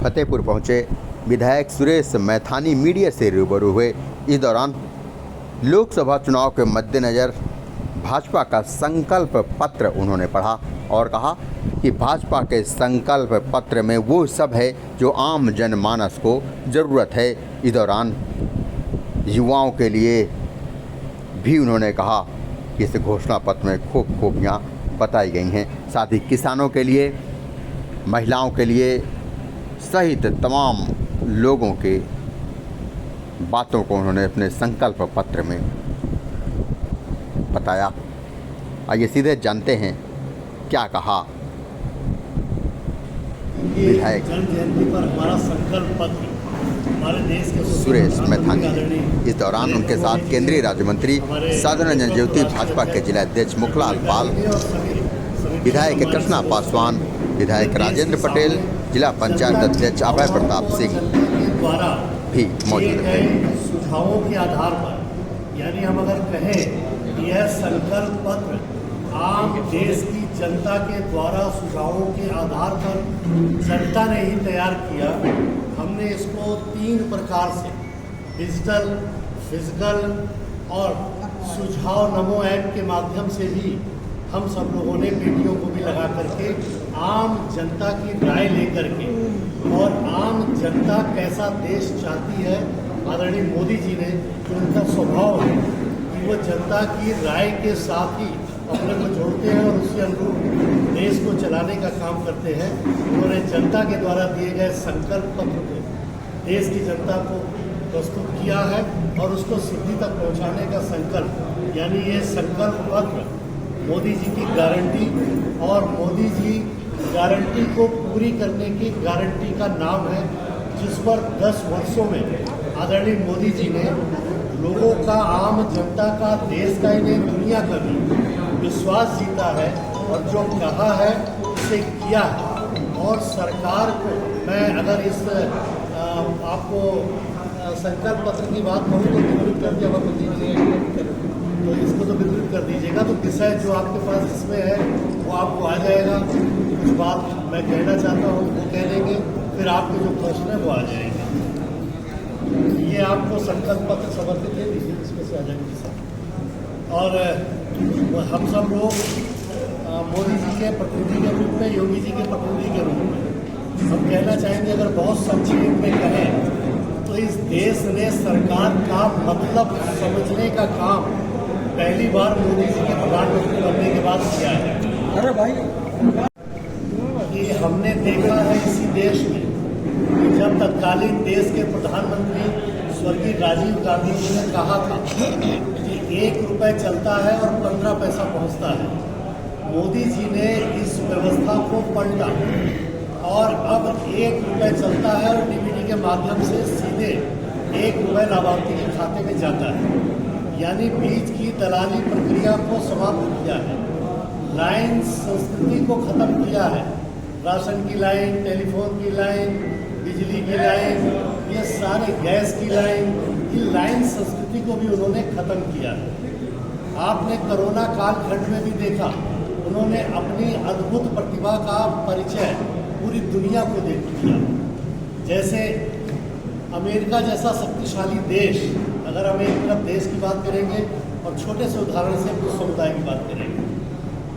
फतेहपुर पहुंचे विधायक सुरेश मैथानी मीडिया से रूबरू हुए। इस दौरान लोकसभा चुनाव के मद्देनज़र भाजपा का संकल्प पत्र उन्होंने पढ़ा और कहा कि भाजपा के संकल्प पत्र में वो सब है जो आम जनमानस को ज़रूरत है। इस दौरान युवाओं के लिए भी उन्होंने कहा कि इस घोषणा पत्र में खूब खूबियाँ बताई गई हैं। साथ ही किसानों के लिए, महिलाओं के लिए सहित तमाम लोगों के बातों को उन्होंने अपने संकल्प पत्र में बताया। आइए सीधे जानते हैं क्या कहा विधायक पर हमारा संकल्प पत्र हमारे देश के सुरेश मैथानी। इस दौरान उनके साथ केंद्रीय राज्य मंत्री साधु रंजन ज्योति, भाजपा के जिला अध्यक्ष मुखलाल पाल, विधायक कृष्णा पासवान, विधायक राजेंद्र पटेल, जिला पंचायत अध्यक्ष अभय प्रताप सिंह भी मौजूद थे। सुझावों के आधार पर, यानी हम अगर कहें यह संकल्प पत्र आम देश की जनता के द्वारा सुझावों के आधार पर जनता ने ही तैयार किया। हमने इसको 3 प्रकार से, डिजिटल, फिजिकल और सुझाव नमो ऐप के माध्यम से भी हम सब लोगों ने वीडियो को भी लगा करके आम जनता की राय लेकर के, और आम जनता कैसा देश चाहती है, आदरणीय मोदी जी ने जो उनका स्वभाव है कि वो जनता की राय के साथ ही अपने को जोड़ते हैं और उसी अनुरूप देश को चलाने का काम करते हैं। उन्होंने जनता के द्वारा दिए गए संकल्प पत्र को देश की जनता को प्रस्तुत किया है और उसको सिद्धि तक पहुंचाने का संकल्प, यानी ये संकल्प पत्र मोदी जी की गारंटी और मोदी जी गारंटी को पूरी करने की गारंटी का नाम है, जिस पर 10 वर्षों में आदरणीय मोदी जी ने लोगों का, आम जनता का, देश का ही नहीं दुनिया का भी विश्वास जीता है और जो कहा है उसे किया है। और सरकार को मैं अगर इस आपको संकल्प पत्र की बात कहूँ तो वितरित कर दिया, तो इसको तो वितरित कर दीजिएगा। तो विषय जो आपके पास इसमें है वो आपको आ जाएगा। कुछ बात मैं कहना चाहता हूँ वो कह देंगे, फिर आपके जो प्रश्न है वो आ जाएंगे। ये आपको संकल्प पत्र समर्पित है, इसमें से आ जाएंगे। और हम सब लोग मोदी जी के प्रतिनिधि के रूप में, योगी जी के प्रतिनिधि के रूप में हम कहना चाहेंगे, अगर बहुत संक्षेप में कहें तो इस देश ने सरकार का मतलब समझने का काम पहली बार मोदी जी के प्रधानमंत्री बनने के बाद किया है। अरे भाई, कि हमने देखा है इसी देश में कि जब तत्कालीन देश के प्रधानमंत्री स्वर्गीय राजीव गांधी जी ने कहा था कि 1 रुपये चलता है और 15 पैसा पहुंचता है, मोदी जी ने इस व्यवस्था को पलटा और अब 1 रुपये चलता है और डीबीटी के माध्यम से सीधे 1 रुपये लाभार्थी के खाते में जाता है। यानी बीच की दलाली प्रक्रिया को समाप्त किया है, लाइन संस्कृति को खत्म किया है। राशन की लाइन, टेलीफोन की लाइन, बिजली की लाइन, ये सारे, गैस की लाइन, ये लाइन संस्कृति को भी उन्होंने खत्म किया है। आपने कोरोना कालखंड में भी देखा, उन्होंने अपनी अद्भुत प्रतिभा का परिचय पूरी दुनिया को दे दिया। जैसे अमेरिका जैसा शक्तिशाली देश, अगर हम एक तरफ देश की बात करेंगे और छोटे से उदाहरण से कुछ समुदाय की बात करेंगे,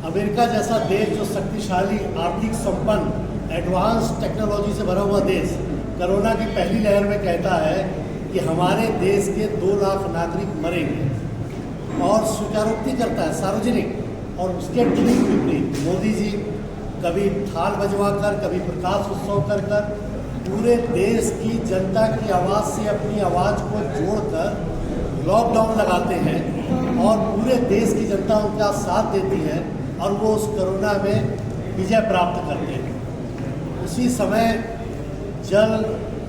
अमेरिका जैसा देश जो शक्तिशाली, आर्थिक संपन्न, एडवांस टेक्नोलॉजी से भरा हुआ देश, कोरोना की पहली लहर में कहता है कि हमारे देश के 2 लाख नागरिक मरेंगे और स्वीकारोक्ति करता है सार्वजनिक। और उसके ठीक विपरीत मोदी जी कभी थाल बजवा कर, कभी प्रकाश उत्सव कर पूरे देश की जनता की आवाज़ से अपनी आवाज़ को जोड़कर लॉकडाउन लगाते हैं और पूरे देश की जनता उनका साथ देती है और वो उस कोरोना में विजय प्राप्त करते हैं। उसी समय जल,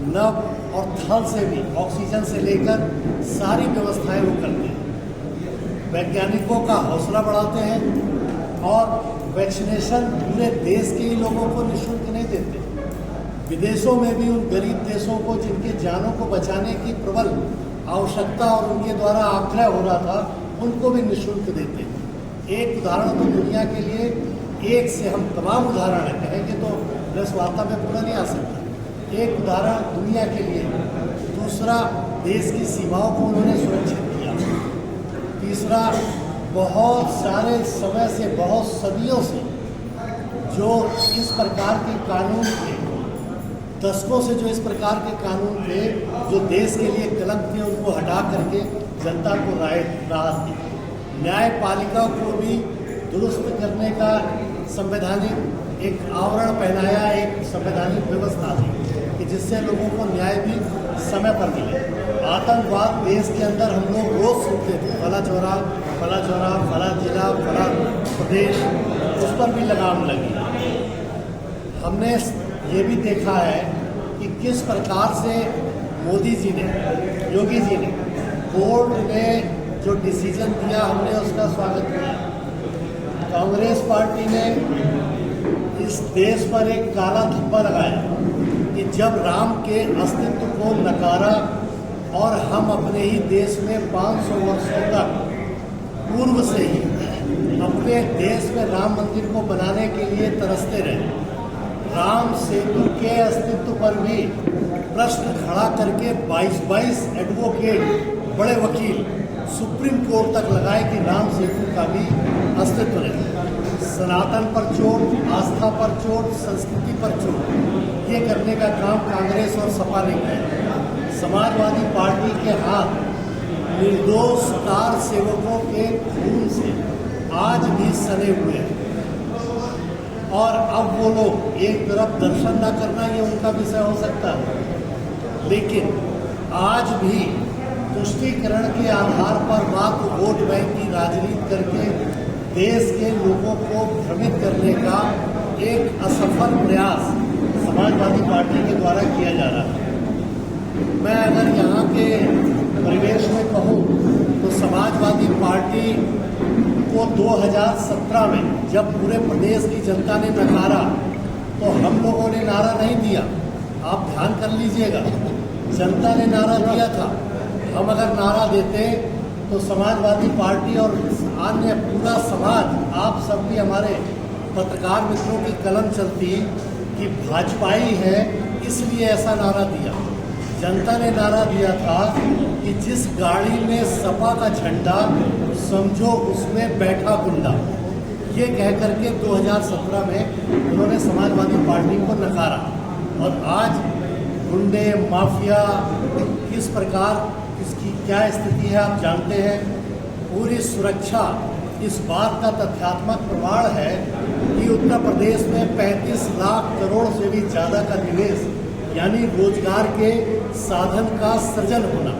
नभ और थल से भी, ऑक्सीजन से लेकर सारी व्यवस्थाएं वो करते हैं। वैज्ञानिकों का हौसला बढ़ाते हैं और वैक्सीनेशन पूरे देश के ही लोगों को निःशुल्क नहीं देते, विदेशों में भी उन गरीब देशों को जिनके जानों को बचाने की प्रबल आवश्यकता और उनके द्वारा आग्रह हो रहा था, उनको भी निःशुल्क देते। एक उदाहरण तो दुनिया के लिए, एक से हम तमाम उदाहरण कहेंगे तो प्रेस वार्ता में पूरा नहीं आ सकता। एक उदाहरण दुनिया के लिए, दूसरा देश की सीमाओं को उन्होंने सुरक्षित किया, तीसरा बहुत सारे समय से, बहुत सदियों से जो इस प्रकार के कानून थे, दशकों से जो इस प्रकार के कानून थे जो देश के लिए कलंक थे, उनको हटा करके जनता को राहत दी। न्यायपालिका को भी दुरुस्त करने का संवैधानिक एक आवरण पहनाया, एक संवैधानिक व्यवस्था थी कि जिससे लोगों को न्याय भी समय पर मिले। आतंकवाद देश के अंदर हम लोग रोज सुनते थे, फला चौरा, फला जिला, फला प्रदेश, उस पर भी लगाम लगी। हमने ये भी देखा है कि किस प्रकार से मोदी जी ने, योगी जी ने, कोर्ट ने जो डिसीजन दिया, हमने उसका स्वागत किया। कांग्रेस पार्टी ने इस देश पर एक काला धब्बा लगाया कि जब राम के अस्तित्व को नकारा और हम अपने ही देश में 500 वर्षों तक पूर्व से ही अपने देश में राम मंदिर को बनाने के लिए तरसते रहे। राम सेतु के अस्तित्व पर भी प्रश्न खड़ा करके 22 एडवोकेट, बड़े वकील सुप्रीम कोर्ट तक लगाए कि राम सेतु का भी अस्तित्व नहीं। सनातन पर चोट, आस्था पर चोट, संस्कृति पर चोट, ये करने का काम कांग्रेस और सपा ने किया। समाजवादी पार्टी के हाथ निर्दोष कार सेवकों के खून से आज भी सने हुए हैं और अब वो लोग एक तरफ दर्शन न करना, ये उनका विषय हो सकता है, लेकिन आज भी तुष्टीकरण के आधार पर मात्र वोट बैंक की राजनीति करके देश के लोगों को भ्रमित करने का एक असफल प्रयास समाजवादी पार्टी के द्वारा किया जा रहा है। मैं अगर यहाँ के परिवेश में कहूँ तो समाजवादी पार्टी को 2017 में जब पूरे प्रदेश की जनता ने नकारा तो हम लोगों ने नारा नहीं दिया, आप ध्यान कर लीजिएगा, जनता ने नारा दिया था। हम अगर नारा देते तो समाजवादी पार्टी और अन्य पूरा समाज, आप सब भी, हमारे पत्रकार मित्रों की कलम चलती कि भाजपाई है इसलिए ऐसा नारा दिया। जनता ने नारा दिया था कि जिस गाड़ी में सपा का झंडा, समझो उसमें बैठा गुंडा, ये कह करके 2017 में उन्होंने समाजवादी पार्टी को नकारा। और आज गुंडे, माफिया, किस प्रकार इसकी क्या स्थिति है आप जानते हैं। पूरी सुरक्षा इस बात का तथ्यात्मक प्रमाण है कि उत्तर प्रदेश में 35 लाख करोड़ से भी ज़्यादा का निवेश, यानी रोजगार के साधन का सृजन होना।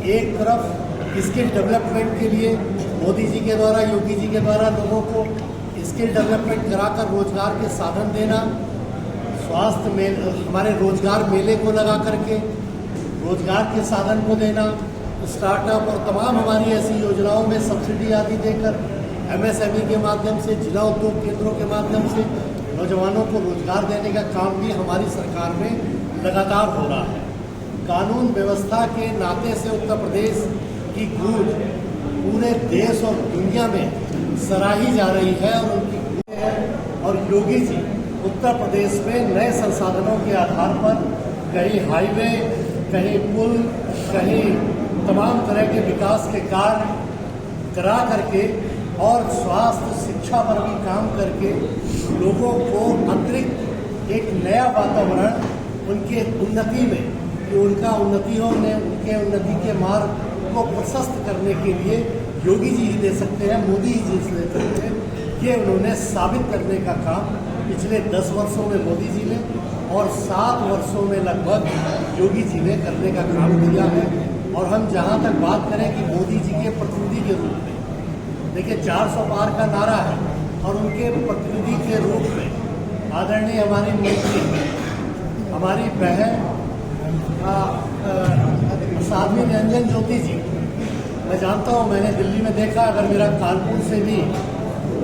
एक तरफ स्किल डेवलपमेंट के लिए मोदी जी के द्वारा, योगी जी के द्वारा लोगों को स्किल डेवलपमेंट कराकर रोजगार के साधन देना, स्वास्थ्य में हमारे रोजगार मेले को लगा करके रोजगार के साधन को देना, स्टार्टअप और तमाम हमारी ऐसी योजनाओं में सब्सिडी आदि देकर MSME के माध्यम से, जिला उद्योग केंद्रों के माध्यम से नौजवानों को रोजगार देने का काम भी हमारी सरकार में लगातार हो रहा है। कानून व्यवस्था के नाते से उत्तर प्रदेश की गूंज पूरे देश और दुनिया में सराही जा रही है और उनकी गूंज है। और योगी जी उत्तर प्रदेश में नए संसाधनों के आधार पर कहीं हाईवे, कहीं पुल, कहीं तमाम तरह के विकास के कार्य करा करके और स्वास्थ्य, शिक्षा पर भी काम करके लोगों को अतिरिक्त एक नया वातावरण उनके उन्नति में, कि उनका उन्नति हो, उनके उन्नति के मार्ग को प्रशस्त करने के लिए योगी जी ही दे सकते हैं, मोदी जी से दे सकते हैं। ये उन्होंने साबित करने का काम पिछले 10 वर्षों में मोदी जी ने और 7 वर्षों में लगभग योगी जी ने करने का काम किया है। और हम जहाँ तक बात करें कि मोदी जी के प्रतिनिधि के रूप में, देखिए 400 पार का नारा है और उनके प्रतिनिधि के रूप में आदरणीय हमारी मंत्री, हमारी बहन साध्वी निरंजन ज्योति जी, मैं जानता हूँ, मैंने दिल्ली में देखा, अगर मेरा कानपुर से भी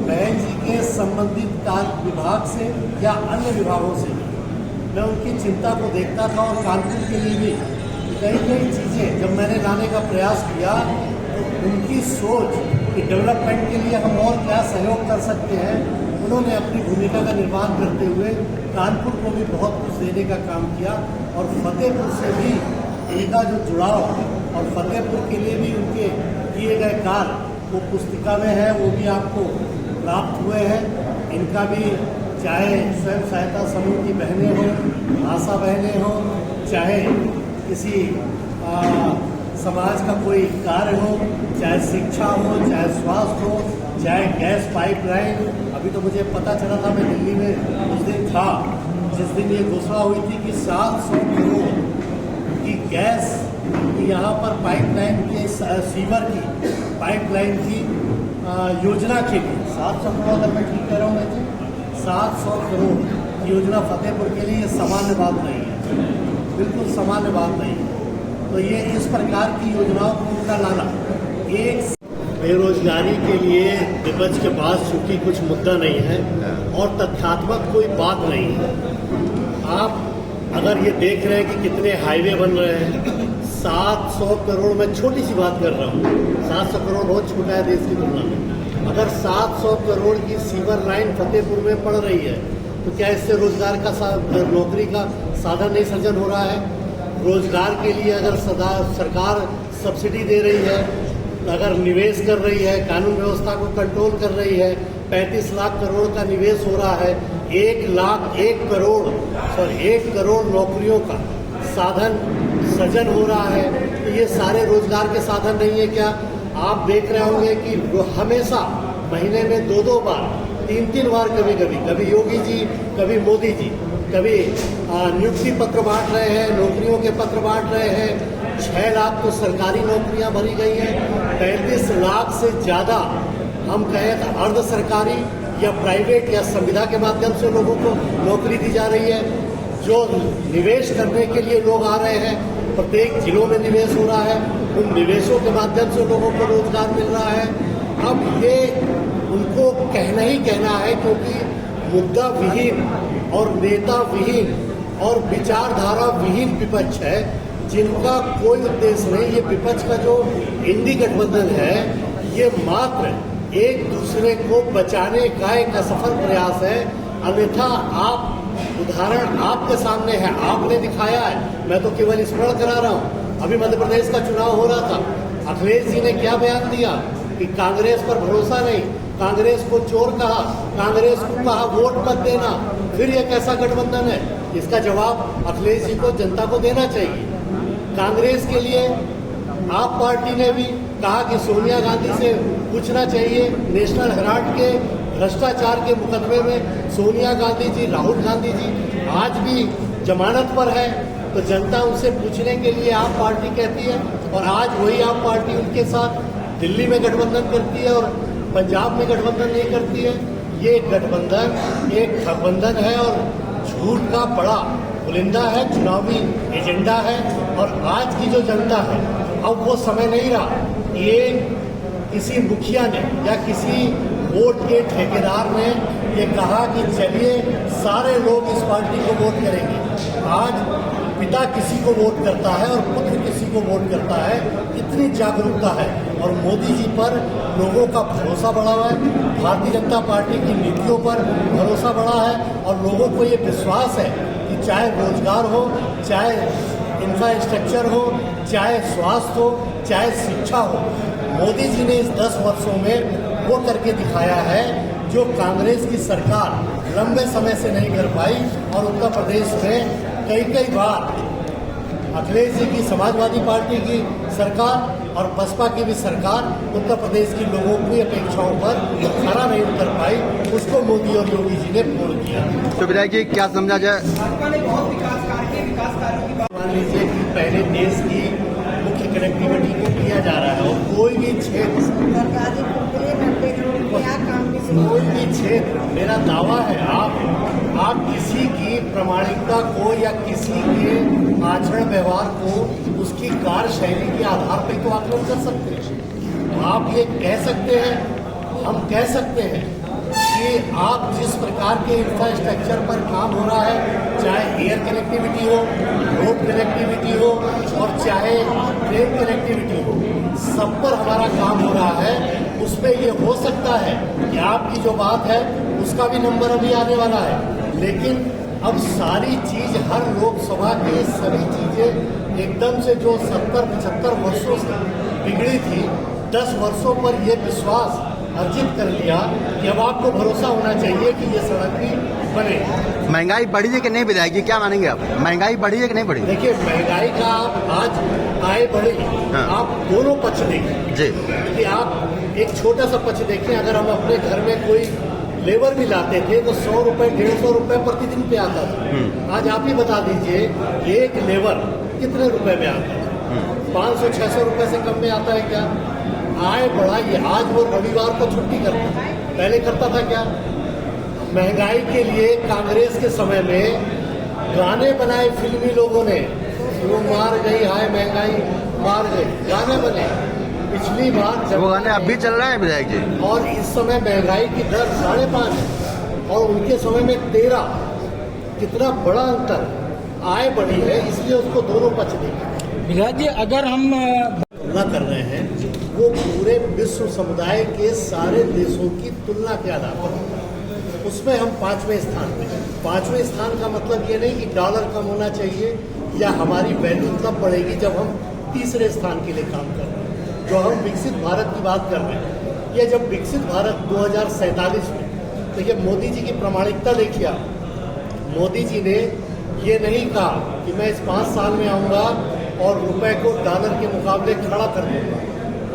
बहन जी के संबंधित कार्य विभाग से या अन्य विभागों से भी मैं उनकी चिंता को देखता था। और कानपुर के लिए भी कई चीज़ें जब मैंने लाने का प्रयास किया तो उनकी सोच कि डेवलपमेंट के लिए हम और क्या सहयोग कर सकते हैं, उन्होंने अपनी भूमिका का निर्वाह करते हुए कानपुर को भी बहुत कुछ देने का काम किया और फतेहपुर से भी इनका जो जुड़ाव और फतेहपुर के लिए भी उनके किए गए कार्य वो पुस्तिका में है, वो भी आपको प्राप्त हुए हैं। इनका भी चाहे स्वयं सहायता समूह की बहनें हों, आशा बहनें हों, चाहे किसी समाज का कोई कार्य हो, चाहे शिक्षा हो, चाहे स्वास्थ्य हो, चाहे गैस पाइपलाइन। अभी तो मुझे पता चला था, मैं दिल्ली में उस दिन था जिस दिन ये घोषणा हुई थी कि 700 करोड़ की गैस यहाँ पर पाइपलाइन के सीवर की पाइपलाइन की योजना के लिए 700 करोड़, अगर मैं ठीक कह रहा हूँ मैं 700 करोड़ योजना फतेहपुर के लिए ये सामान्य बात नहीं है, बिल्कुल सामान्य बात नहीं है। तो ये इस प्रकार की योजनाओं को उनका लाना, एक बेरोजगारी के लिए विपक्ष के पास चूंकि कुछ मुद्दा नहीं है और तथ्यात्मक कोई बात नहीं है। आप अगर ये देख रहे हैं कि कितने हाईवे बन रहे हैं, 700 करोड़, मैं छोटी सी बात कर रहा हूँ, 700 करोड़ बहुत छोटा है देश की तुलना में। अगर 700 करोड़ की सीवर लाइन फतेहपुर में पड़ रही है तो क्या इससे रोजगार का नौकरी का साधन नहीं सृजन हो रहा है? रोजगार के लिए अगर सरकार सब्सिडी दे रही है, अगर निवेश कर रही है, कानून व्यवस्था को कंट्रोल कर रही है, 35 लाख करोड़ का निवेश हो रहा है, 1 करोड़ नौकरियों का साधन सृजन हो रहा है, तो ये सारे रोजगार के साधन नहीं है क्या? आप देख रहे होंगे कि हमेशा महीने में 2-2 बार, 3-3 बार, कभी योगी जी, कभी मोदी जी, कभी नियुक्ति पत्र बांट रहे हैं, नौकरियों के पत्र बांट रहे हैं। 6 लाख तो सरकारी नौकरियां भरी गई हैं, 35 लाख से ज़्यादा हम कहें तो अर्ध सरकारी या प्राइवेट या संविदा के माध्यम से लोगों को नौकरी दी जा रही है। जो निवेश करने के लिए लोग आ रहे हैं, प्रत्येक जिलों में निवेश हो रहा है, उन निवेशों के माध्यम से लोगों को रोजगार मिल रहा है। अब ये उनको कहना ही कहना है, क्योंकि मुद्दा विहीन और नेता विहीन और विचारधारा विहीन विपक्ष है, जिनका कोई उद्देश्य नहीं। ये विपक्ष का जो इंडी गठबंधन है, ये मात्र एक दूसरे को बचाने का एक असफल प्रयास है। अन्यथा आप उदाहरण आपके सामने है, आपने दिखाया है, मैं तो केवल स्मरण करा रहा हूँ। अभी मध्य प्रदेश का चुनाव हो रहा था, अखिलेश जी ने क्या बयान दिया कि कांग्रेस पर भरोसा नहीं, कांग्रेस को चोर कहा, कांग्रेस को कहा वोट मत देना। फिर यह कैसा गठबंधन है? इसका जवाब अखिलेश जी को, जनता को देना चाहिए। कांग्रेस के लिए आप पार्टी ने भी कहा कि सोनिया गांधी से पूछना चाहिए। नेशनल हेराल्ड के भ्रष्टाचार के मुकदमे में सोनिया गांधी जी, राहुल गांधी जी आज भी जमानत पर है, तो जनता उनसे पूछने के लिए आप पार्टी कहती है, और आज वही आप पार्टी उनके साथ दिल्ली में गठबंधन करती है और पंजाब में गठबंधन नहीं करती है। ये गठबंधन एक ठगबंधन है और झूठ का बड़ा बुलंदा है, चुनावी एजेंडा है। और आज की जो जनता है, अब वो समय नहीं रहा। ये किसी मुखिया ने या किसी वोट के ठेकेदार ने ये कहा कि चलिए सारे लोग इस पार्टी को वोट करेंगे। आज पिता किसी को वोट करता है और पुत्र किसी को वोट करता है, इतनी जागरूकता है। और मोदी जी पर लोगों का भरोसा बढ़ा हुआ है, भारतीय जनता पार्टी की नीतियों पर भरोसा बढ़ा है, और लोगों को ये विश्वास है कि चाहे रोजगार हो, चाहे इंफ्रास्ट्रक्चर हो, चाहे स्वास्थ्य हो, चाहे शिक्षा हो, मोदी जी ने इस 10 वर्षों में वो करके दिखाया है जो कांग्रेस की सरकार लंबे समय से नहीं कर पाई। और उत्तर प्रदेश में कई बार अखिलेश जी की समाजवादी पार्टी की सरकार और बसपा की भी सरकार उत्तर प्रदेश के लोगों की अपेक्षाओं पर खरा नहीं उतर पाई, उसको मोदी और योगी जी ने पूर्ण किया। तो विधायक जी क्या समझा जाए? मान लीजिए कि पहले देश की मुख्य कनेक्टिविटी को किया जा रहा है, और कोई भी क्षेत्र मेरा दावा है, आप किसी की प्रामाणिकता को या किसी के आचरण व्यवहार को उसकी कार्यशैली के आधार पर तो आकलन कर सकते हैं। आप ये कह सकते हैं, हम कह सकते हैं कि आप जिस प्रकार के इंफ्रास्ट्रक्चर पर काम हो रहा है, चाहे एयर कनेक्टिविटी हो, रोड कनेक्टिविटी हो, और चाहे ट्रेन कनेक्टिविटी हो, सब पर हमारा काम हो रहा है। उसमें ये हो सकता है कि आपकी जो बात है उसका भी नंबर अभी आने वाला है। लेकिन अब सारी चीज, हर लोकसभा की सभी चीजें एकदम से जो 70-75 वर्षों से बिगड़ी थी, 10 वर्षों पर यह विश्वास अर्जित कर लिया कि अब आपको भरोसा होना चाहिए कि ये सड़क भी बने। महंगाई बढ़ी है कि नहीं विधायक जी, क्या मानेंगे आप? महंगाई बढ़ी है कि नहीं बढ़ी? देखिए, महंगाई का आप आज आय बढ़ेगी, हाँ। आप दोनों पक्ष देखें जी। कि आप एक छोटा सा पक्ष देखें। अगर हम अपने घर में कोई लेबर भी लाते थे तो 100 रुपए 150 रुपए प्रतिदिन पे आता था। आज आप ही बता दीजिए, एक लेबर कितने रुपए में आता है? 500-600 रुपए से कम में आता है क्या? आय बढ़ाइए। आज वो रविवार को छुट्टी करता है, पहले करता था क्या? महंगाई के लिए कांग्रेस के समय में गाने बनाए फिल्मी लोगों ने, वो मार गई हाय महंगाई मार गई, गाने बने। पिछली बार जब वो गाने अब भी चल रहे हैं विधायक जी। और इस समय महंगाई की दर 5.5 है और उनके समय में 13। कितना बड़ा अंतर, आय बढ़ी है, इसलिए उसको दोनों पक्ष देंगे। विराज जी, अगर हम तुलना कर रहे हैं, वो पूरे विश्व समुदाय के सारे देशों की तुलना के आधार पर उसमें हम 5वें स्थान पे हैं। 5वें स्थान का मतलब ये नहीं कि डॉलर कम होना चाहिए या हमारी वैल्यू तब बढ़ेगी जब हम तीसरे स्थान के लिए काम कर रहे हैं। जो हम विकसित भारत की बात कर रहे हैं, ये जब विकसित भारत 2047 में, देखिए मोदी जी की प्रामाणिकता देखिए आप। मोदी जी ने ये नहीं कहा कि मैं इस 5 साल में आऊँगा और रुपए को डॉलर के मुकाबले खड़ा कर दूंगा।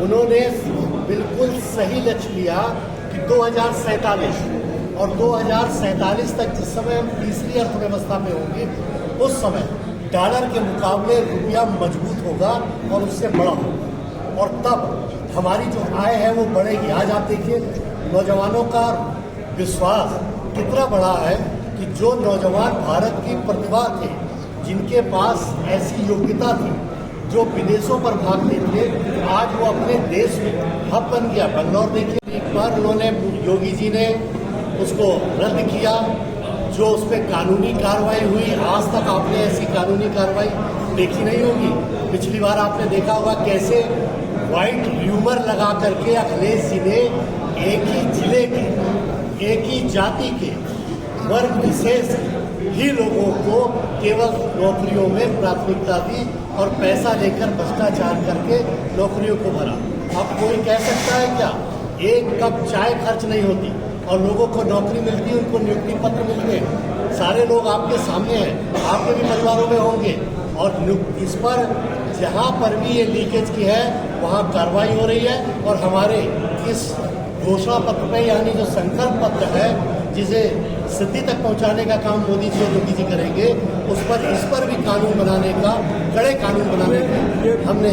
उन्होंने बिल्कुल सही लक्ष्य लिया कि 2047 और 2047 तक, जिस समय हम तीसरी अर्थव्यवस्था में होंगे, उस समय डॉलर के मुकाबले रुपया मजबूत होगा और उससे बड़ा होगा, और तब हमारी जो आय है वो बढ़ेगी। आज आप देखिए, नौजवानों का विश्वास कितना बड़ा है कि जो नौजवान भारत की प्रतिभा थे, जिनके पास ऐसी योग्यता थी, जो विदेशों पर भागते थे, आज वो अपने देश में हब बन गया। बंगलौर देखिए, एक बार उन्होंने, योगी जी ने उसको रद्द किया, जो उस पर कानूनी कार्रवाई हुई, आज तक आपने ऐसी कानूनी कार्रवाई देखी नहीं होगी। पिछली बार आपने देखा होगा कैसे व्हाइट ह्यूमर लगा करके अखिलेश जी ने एक ही जिले के, एक ही जाति के वर्ग विशेष ही लोगों को केवल नौकरियों में प्राथमिकता दी और पैसा लेकर भ्रष्टाचार करके नौकरियों को भरा। अब कोई कह सकता है क्या? एक कप चाय खर्च नहीं होती और लोगों को नौकरी मिलती है, उनको नियुक्ति पत्र मिलते हैं। सारे लोग आपके सामने हैं, आपके भी परिवारों में होंगे, और इस पर जहाँ पर भी ये लीकेज की है वहाँ कार्रवाई हो रही है। और हमारे इस घोषणा पत्र पे, यानी जो संकल्प पत्र है, जिसे सिद्धि तक पहुंचाने का काम मोदी जी और योगी जी करेंगे, इस पर भी कानून बनाने का, कड़े कानून बनाने का हमने